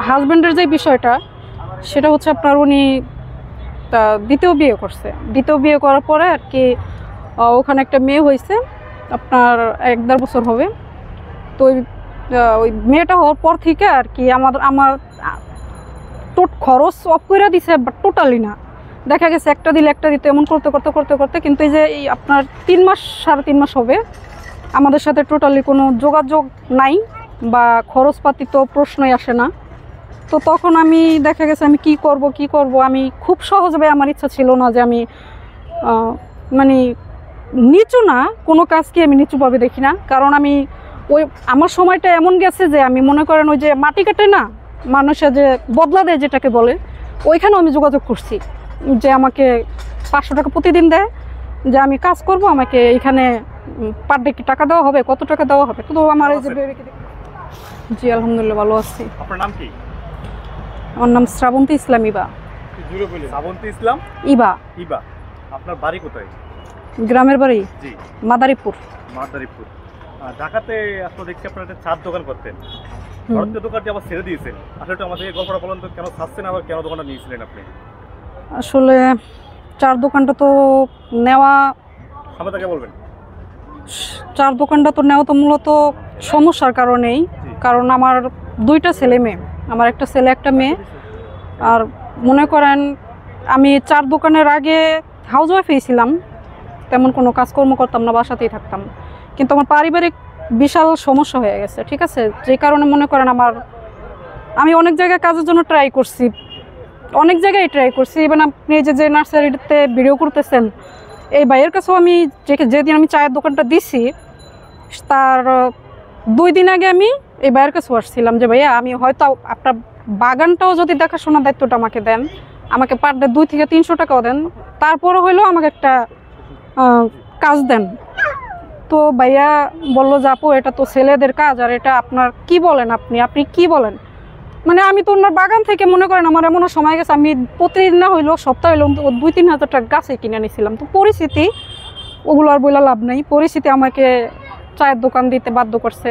হাজব্যান্ডের যে বিষয়টা সেটা হচ্ছে আপনার উনি দ্বিতীয় বিয়ে করছে। দ্বিতীয় বিয়ে করার পরে আর কি ওখানে একটা মেয়ে হয়েছে, আপনার 1-1.5 বছর হবে। তো ওই মেয়েটা হওয়ার পর থেকে আর কি আমার খরচ অফ করে দিছে, বাট টোটালি না। দেখা গেছে একটা দিলে একটা দিতে, এমন করতে করতে করতে করতে কিন্তু এই যে এই আপনার 3 মাস 3.5 মাস হবে আমাদের সাথে টোটালি কোনো যোগাযোগ নাই, বা খরচপাতি তো প্রশ্নই আসে না। তো তখন আমি দেখা গেছে আমি কি করব, আমি খুব সহজভাবে, আমার ইচ্ছা ছিল না যে আমি মানে নিচু না, কোনো কাজকে আমি নিচুভাবে দেখি না। কারণ আমি ওই আমার সময়টা এমন গেছে যে আমি মনে করেন ওই যে মাটি কাটে না মানুষের যে বদলা দেয় যেটাকে বলে, ওইখানেও আমি যোগাযোগ করছি যে আমাকে 500 টাকা প্রতিদিন দেয়, যে আমি কাজ করব, আমাকে এখানে পার ডে কি টাকা দেওয়া হবে, কত টাকা দেওয়া হবে। তো আমার এই যে জি আলহামদুলিল্লাহ ভালো আছি। আপনার নাম কি? আমার নাম শ্রাবন্তী ইসলাম ইবা। শ্রাবন্তী ইসলাম ইবা। ইবা। আপনার বাড়ি কোথায়? গ্রামের বাড়ি জি মাদারীপুর। মাদারীপুর। ঢাকাতে আসলে দেখছি আপনারা একটা চার দোকান করতেন, ভারতীয় দোকানটি আবার ছেড়ে দিয়েছেন। আসলে আমাদের গল্পটা বলেন তো, কেন ছাড়ছেন, আবার কেন দোকানটা নিয়েছিলেন আপনি? আসলে চার দোকানটা তো নেওয়া, সামনে থেকে বলবেন। চার দোকানটা তো নেওয়া তো মূলত সমস্যার কারণেই, কারণ আমার 2টা ছেলে মেয়ে, আমার একটা ছেলে একটা মেয়ে। আর মনে করেন আমি চার দোকানের আগে হাউস ওয়াইফই ছিলাম, তেমন কোনো কাজকর্ম করতাম না, বাসাতেই থাকতাম। কিন্তু আমার পারিবারিক বিশাল সমস্যা হয়ে গেছে, ঠিক আছে, যে কারণে মনে করেন আমি অনেক জায়গায় কাজের জন্য ট্রাই করছি, অনেক জায়গায় ট্রাই করছি। ইভেন আপনি যে নার্সারিতে ভিডিও করতেছেন, এই ভাইয়ের কাছেও আমি যেদিন আমি চায়ের দোকানটা দিছি তার 2 দিন আগে আমি এই ভাইয়ের কাছেও আসছিলাম যে ভাইয়া আমি হয়তো আপনার বাগানটাও যদি দেখাশোনার দায়িত্বটা আমাকে দেন, আমাকে পার ডে 2 থেকে 300 টাকাও দেন, তারপরও হইলেও আমাকে একটা কাজ দেন। তো ভাইয়া বললো যে আপু এটা তো ছেলেদের কাজ, আর এটা আপনার কি বলেন, আপনি কি বলেন। মানে আমি তো ওনার বাগান থেকে মনে করেন আমার এমনও সময় গেছে আমি প্রতিদিন না হইলেও সপ্তাহ হইলেও 2-3 হাজার টাকা গাছে কিনে নিয়েছিলাম। তো পরিস্থিতি, ওগুলো আর বলে লাভ নেই, পরিস্থিতি আমাকে চায়ের দোকান দিতে বাধ্য করছে।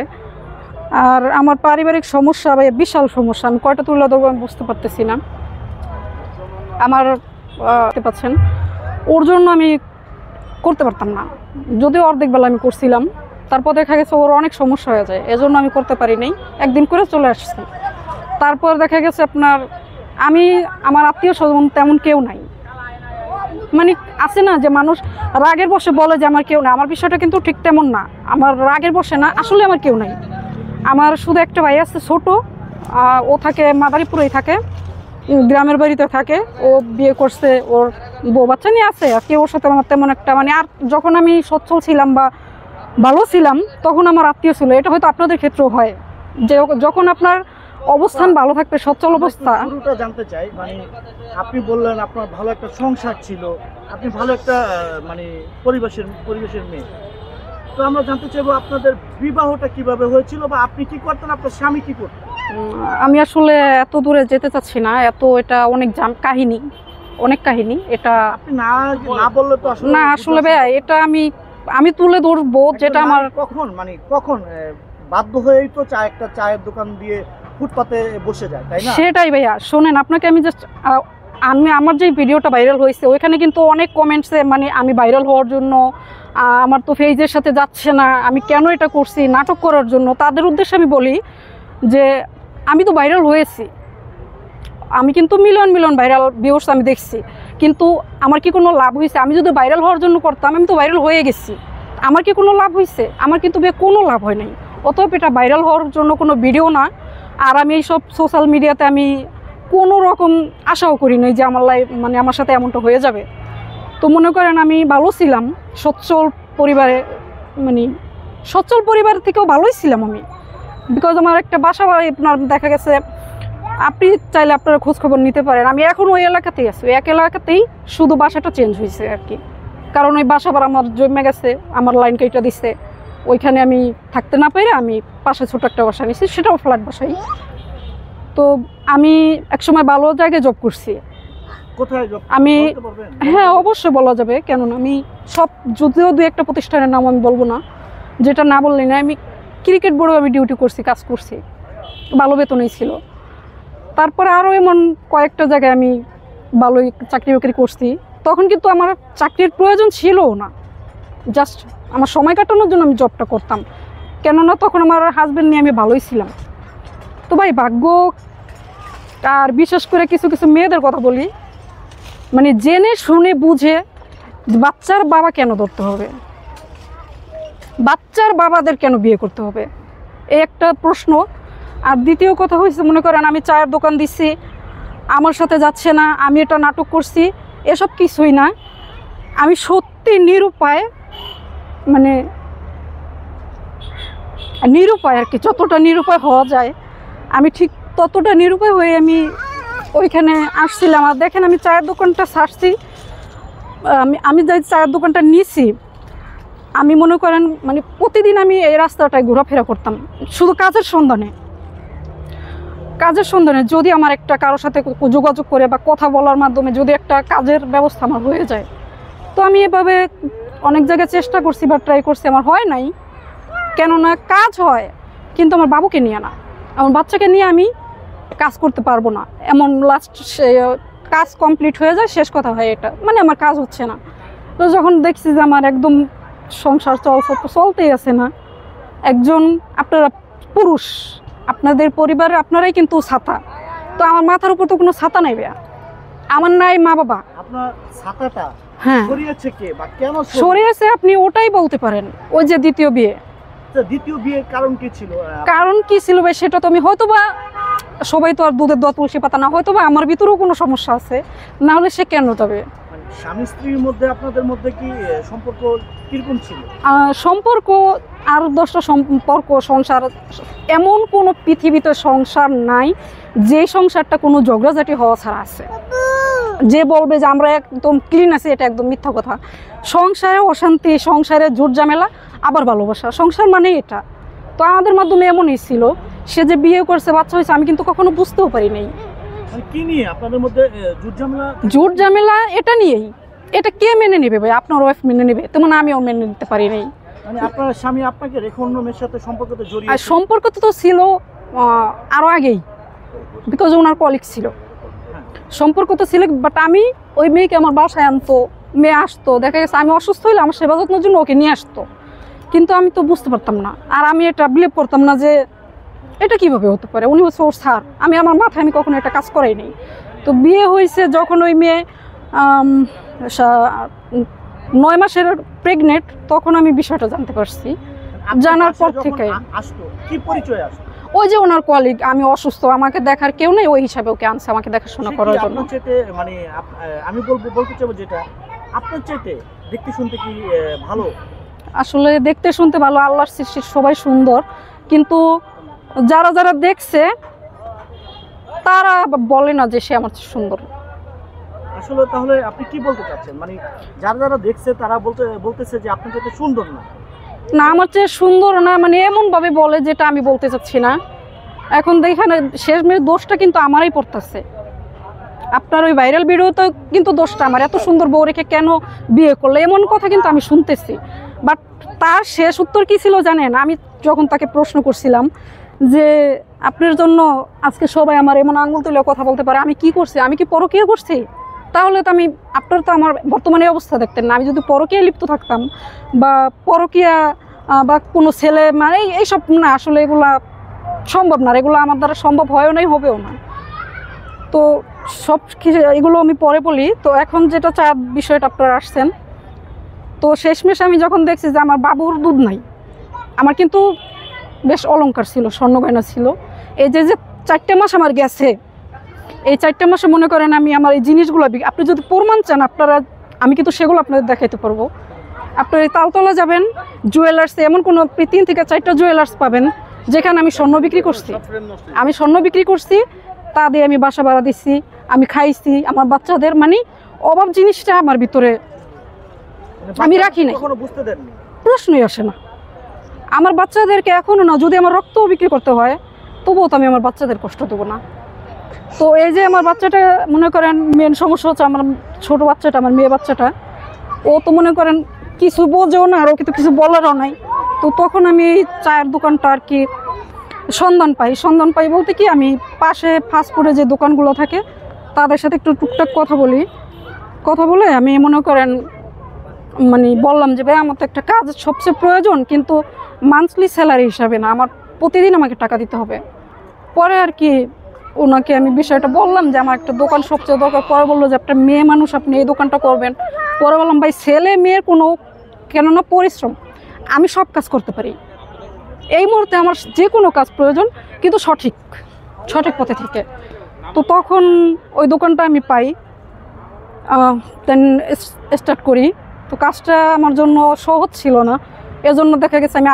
আর আমার পারিবারিক সমস্যা বা বিশাল সমস্যা, আমি কয়টা তুলে ধরবো আমি বুঝতে পারতেছি না। আমার দেখতে পাচ্ছেন, ওর জন্য আমি করতে পারতাম না, যদিও অর্ধেক বেলা আমি করছিলাম, তারপর দেখা গেছে ওর অনেক সমস্যা হয়ে যায়, এজন্য আমি করতে পারি নাই, একদিন করে চলে আসছি। তারপর দেখা গেছে আপনার আমার আত্মীয় স্বজন তেমন কেউ নাই, মানে আছে না যে মানুষ রাগের বসে বলে যে আমার কেউ না, আমার বিষয়টা কিন্তু ঠিক তেমন না। আমার রাগের বসে না, আসলে আমার কেউ নাই। আমার শুধু একটা ভাই আছে ছোট, ও থাকে মাদারীপুরেই থাকে, গ্রামের বাড়িতে থাকে। ও বিয়ে করছে, ওর বউ বাচ্চা নিয়ে আছে, আর কি ওর সাথে আমার তেমন একটা মানে, আর যখন আমি সচ্ছল ছিলাম বা ভালো ছিলাম তখন আমার আত্মীয় ছিল। এটা হয়তো আপনাদের ক্ষেত্রেও হয় যে যখন আপনার অবস্থান ভালো থাকবে, সচ্ছল অবস্থা। শুরুটা জানতে চাই, মানে আপনি বললেন আপনার ভালো একটা সংসার ছিল, আপনি ভালো একটা মানে পরিবেশের মেয়ে। তো আমরা জানতে চাইবো আপনাদের বিবাহটা কিভাবে হয়েছিল, বা আপনি কি করতেন, আপনার স্বামী কি করতেন? আমি আসলে এত দূরে যেতে চাচ্ছি না, এটা অনেক অনেক কাহিনী এটা আপনি না বললে তো আসলে না, আসলে ভাইয়া এটা আমি তুলে ধরবো যেটা আমার কখন বাধ্য হয়েই তো একটা চায়ের দোকান দিয়ে ফুটপাতে বসে যায়, তাই না? সেটাই ভাইয়া, শোনেন, আপনাকে আমি জাস্ট আমার যে ভিডিওটা ভাইরাল হয়েছে ওইখানে কিন্তু অনেক কমেন্টসে, মানে আমি ভাইরাল হওয়ার জন্য, আমার তো ফেজের সাথে যাচ্ছে না, আমি কেন এটা করছি নাটক করার জন্য, তাদের উদ্দেশ্যে আমি বলি যে আমি তো ভাইরাল হয়েছি, আমি কিন্তু মিলিয়ন ভাইরাল ভিউয়ার্স আমি দেখছি, কিন্তু আমার কি কোনো লাভ হয়েছে? আমি যদি ভাইরাল হওয়ার জন্য করতাম, আমি তো ভাইরাল হয়ে গেছি, আমার কি কোনো লাভ হয়েছে? আমার কিন্তু কোনো লাভ হয় নাই। অতএব এটা ভাইরাল হওয়ার জন্য কোনো ভিডিও না। আর আমি এইসব সোশ্যাল মিডিয়াতে আমি কোনো রকম আশাও করি নাই যে আমার মানে আমার সাথে এমনটা হয়ে যাবে। তো মনে করেন আমি ভালো ছিলাম, সচ্ছল পরিবার থেকেও ভালোই ছিলাম আমি, বিকজ আমার একটা বাসা বাড়ি আপনার দেখা গেছে, আপনি চাইলে আপনারা খোঁজখবর নিতে পারেন, আমি এখন ওই এলাকাতেই আছি, এক এলাকাতেই, শুধু বাসাটা চেঞ্জ হয়েছে আর কি। কারণ ওই বাসা ভাড়া আমার জমে গেছে, আমার লাইন কেটে দিচ্ছে, ওইখানে আমি থাকতে না পেরে আমি পাশে ছোট একটা বাসা নিয়েছি, সেটাও ফ্ল্যাট বাসাই। তো আমি একসময় ভালো জায়গায় জব করছি। কোথায় জব? আমি হ্যাঁ অবশ্যই বলা যাবে, কেননা আমি যদিও 2-1টা প্রতিষ্ঠানের নাম আমি বলবো না, যেটা না বললেই না। আমি ক্রিকেট বোর্ডে আমি ডিউটি করছি, কাজ করছি, ভালো বেতনই ছিল। তারপরে আরও এমন কয়েকটা জায়গায় আমি ভালোই চাকরি বাকরি করছি। তখন কিন্তু আমার চাকরির প্রয়োজন ছিলও না, জাস্ট আমার সময় কাটানোর জন্য আমি জবটা করতাম, কেননা তখন আমার হাজব্যান্ড নিয়ে আমি ভালোই ছিলাম। তো ভাই ভাগ্য, আর বিশেষ করে কিছু কিছু মেয়েদের কথা বলি, মানে জেনে শুনে বুঝে বাচ্চার বাবা কেন ধরতে হবে, বাচ্চার বাবাদের কেন বিয়ে করতে হবে, এই একটা প্রশ্ন। আর দ্বিতীয় কথা হয়েছে, মনে করেন আমি চায়ের দোকান দিচ্ছি, আমার সাথে যাচ্ছে না, আমি এটা নাটক করছি, এসব কিছুই না। আমি সত্যি নিরুপায়, মানে নিরুপায় আর কি, যতটা নিরুপায় হওয়া যায় আমি ঠিক ততটা নিরুপায় হয়ে আমি ওইখানে আসছিলাম। আর দেখেন আমি চায়ের দোকানটা ছাড়ছি, আমি যাই চায়ের দোকানটা নিছি, আমি মনে করেন মানে প্রতিদিন আমি এই রাস্তাটায় ঘোরাফেরা করতাম শুধু কাজের সন্ধানে। যদি আমার একটা কারোর সাথে যোগাযোগ করে বা কথা বলার মাধ্যমে যদি একটা কাজের ব্যবস্থা আমার হয়ে যায়, তো আমি এভাবে অনেক জায়গায় চেষ্টা করছি বা ট্রাই করছি, আমার হয় নাই। কেননা কাজ হয় কিন্তু আমার বাবুকে নিয়ে না, আমার বাচ্চাকে নিয়ে আমি কাজ করতে পারবো না, এমন লাস্ট কাজ কমপ্লিট হয়ে যায়, শেষ কথা হয় এটা, মানে আমার কাজ হচ্ছে না। তো যখন দেখছি যে আমার একদম সংসার চলতেই আছে না, একজন আপনারা পুরুষ, আপনাদের পরিবারে আপনারাই কিন্তু ছাতা, তো আমার মাথার উপর তো কোনো ছাতা নাই ভাইয়া, আমার নাই মা বাবা। আপনার ছাতাটা হ্যাঁ সরিয়েছে কে বা কেন সরিয়েছে আপনি ওটাই বলতে পারেন, ওই যে দ্বিতীয় বিয়ে। দ্বিতীয় বিয়ের কারণ কি ছিল? কারণ কি ছিল ভাই সেটা তো আমি হয়তো বা, সবাই তো আর দুধের দোয়া তুলসী পাতা না, হয়তো বা আমার ভিতরেও কোনো সমস্যা আছে, না হলে সে কেন যাবে? মানে স্বামী স্ত্রীর মধ্যে আপনাদের মধ্যে কি সম্পর্ক কিরকম ছিল? সম্পর্ক আর 10টা সম্পর্ক, সংসার, এমন কোনো পৃথিবীতে সংসার নাই যে সংসারটা কোনো ঝগড়াঝাটি হওয়া ছাড়া আছে। যে বলবে যে আমরা একদম ক্লিন আছি, এটা একদম মিথ্যা কথা। সংসারে অশান্তি, সংসারে ঝুট ঝামেলা, আবার ভালোবাসা, সংসার মানে এটা। তো আমাদের মাধ্যমে এমনই ছিল, সে যে বিয়ে করছে, বাচ্চা হয়েছে, আমি কিন্তু কখনো বুঝতেও পারি নাই। কি নিয়ে আপনাদের মধ্যে ঝুট ঝামেলা এটা নিয়েই। এটা কে মেনে নেবে ভাই? আপনার ওয়াইফ মেনে নেবে, তেমন আমিও মেনে নিতে পারি নাই। মানে আপনার স্বামী আপনাকে রেখে অন্য মেয়ের সাথে সম্পর্কতে জড়িয়ে? আর সম্পর্ক তো ছিল আরও আগেই, বিকজ ওনার কলিগ ছিল, সম্পর্ক তো ছিল। বাট আমি ওই মেয়েকে আমার বাসায় আনতো, মেয়ে আসতো, দেখা গেছে আমি অসুস্থ হইলে আমার সেবা যত্নের জন্য ওকে নিয়ে আসতো, কিন্তু আমি তো বুঝতে পারতাম না, আর আমি এটা বিলিভ করতাম না যে এটা কিভাবে হতে পারে। উনি হচ্ছে ওর স্যার, আমার মাথায় আমি কখনো একটা কাজ করাই নেই। তো বিয়ে হয়েছে যখন ওই মেয়ে 9 মাসের প্রেগনেন্ট, তখন আমি বিষয়টা জানতে পারছি। জানার পর থেকে আসতো কি পরিচয় আসতো? ওই যে ওনার কলিগ, আমি অসুস্থ, আমাকে দেখার কেউ নেই, ওই হিসাবে ওকে আনছে আমাকে দেখাশোনা করার জন্য। মানে আমি বলতে চাইবো যেটা আপনার চাইতে দেখতে শুনতে কি ভালো? আসলে দেখতে শুনতে ভালো, আল্লাহর সৃষ্টি সবাই সুন্দর, কিন্তু যারা যারা দেখছে তারা বলে না যে সে আমার সুন্দর। আসলে তাহলে আপনি কি বলতে চাচ্ছেন? মানে যারা যারা দেখছে তারা বলতেছে যে আপনি চাইতে সুন্দর না? না, আমার চেয়ে সুন্দর না, মানে এমনভাবে বলে যেটা আমি বলতে চাচ্ছি না। এখন দেখেন শেষমেশ দোষটা কিন্তু আমারই পড়তেছে। আপনার ওই ভাইরাল ভিডিওতে কিন্তু দোষটা আমার, এত সুন্দর বউ রেখে কেন বিয়ে করলে, এমন কথা কিন্তু আমি শুনতেছি। বাট তার শেষ উত্তর কী ছিল জানেন? আমি যখন তাকে প্রশ্ন করছিলাম যে আপনার জন্য আজকে সবাই আমার এমন আঙুল তুলে কথা বলতে পারে, আমি কি করছি, আমি কি পরকীয়া করছি? তাহলে তো আপনার তো আমার বর্তমানে অবস্থা দেখতেন না। আমি যদি পরকীয়া লিপ্ত থাকতাম বা পরকীয়া বা কোনো ছেলে, মানে এইসব না, আসলে এগুলা সম্ভব না, এগুলো আমার দ্বারা সম্ভব হয়ও নাই, হবেও না। তো সব এগুলো আমি পরে বলি। তো এখন যেটা চার বিষয়টা আপনারা আসছেন, তো শেষমেশ আমি যখন দেখছি যে আমার বাবুর দুধ নাই, আমার কিন্তু বেশ অলংকার ছিল, স্বর্ণ গয়না ছিল, এই যে 4টে মাস আমার গেছে, এই 4টে মাসে মনে করেন আমি আমার এই জিনিসগুলো, আপনি যদি প্রমাণ চান আপনারা, আমি কিন্তু সেগুলো আপনাদের দেখাইতে পারবো। আপনার এই তালতলা যাবেন, জুয়েলার্সে এমন কোনো 3 থেকে 4টা জুয়েলার্স পাবেন যেখানে আমি স্বর্ণ বিক্রি করছি, তা দিয়ে আমি বাসা ভাড়া দিচ্ছি, আমি খাইছি আমার বাচ্চাদের, মানে অভাব জিনিসটা আমার ভিতরে আমি রাখি নাই, প্রশ্নই আসে না। আমার বাচ্চাদেরকে এখনো না, যদি আমার রক্তও বিক্রি করতে হয় তবুও তো আমি আমার বাচ্চাদের কষ্ট দেবো না। তো এই যে আমার বাচ্চাটা, মনে করেন মেন সমস্যা হচ্ছে আমার ছোট বাচ্চাটা, আমার মেয়ে বাচ্চাটা, ও তো মনে করেন কিছু বোঝেও না, আর ওকে তো কিছু বলারও নাই। তো তখন আমি এই চায়ের দোকানটা আর কি সন্ধান পাই বলতে কি আমি পাশে ফাস্টফুডে যে দোকানগুলো থাকে তাদের সাথে একটু টুকটাক কথা বলে আমি মনে করেন মানে বললাম যে ভাই আমার তো একটা কাজ সবচেয়ে প্রয়োজন, কিন্তু মান্থলি স্যালারি হিসাবে না, আমার প্রতিদিন আমাকে টাকা দিতে হবে। পরে আর কি ওনাকে আমি বিষয়টা বললাম যে আমার একটা দোকান সবচেয়ে দরকার। পরে বললো যে একটা মেয়ে মানুষ, আপনি এই দোকানটা করবেন। পরে বললাম ভাই ছেলে মেয়ের কোনো কেননা পরিশ্রম, আমি সব কাজ করতে পারি, এই মুহূর্তে আমার যে কোনো কাজ প্রয়োজন কিন্তু সঠিক পথে থেকে। তো তখন ওই দোকানটা আমি পাই, দেন স্টার্ট করি। তো কাজটা আমার জন্য সহজ ছিল না, এজন্য দেখা গেছে আমি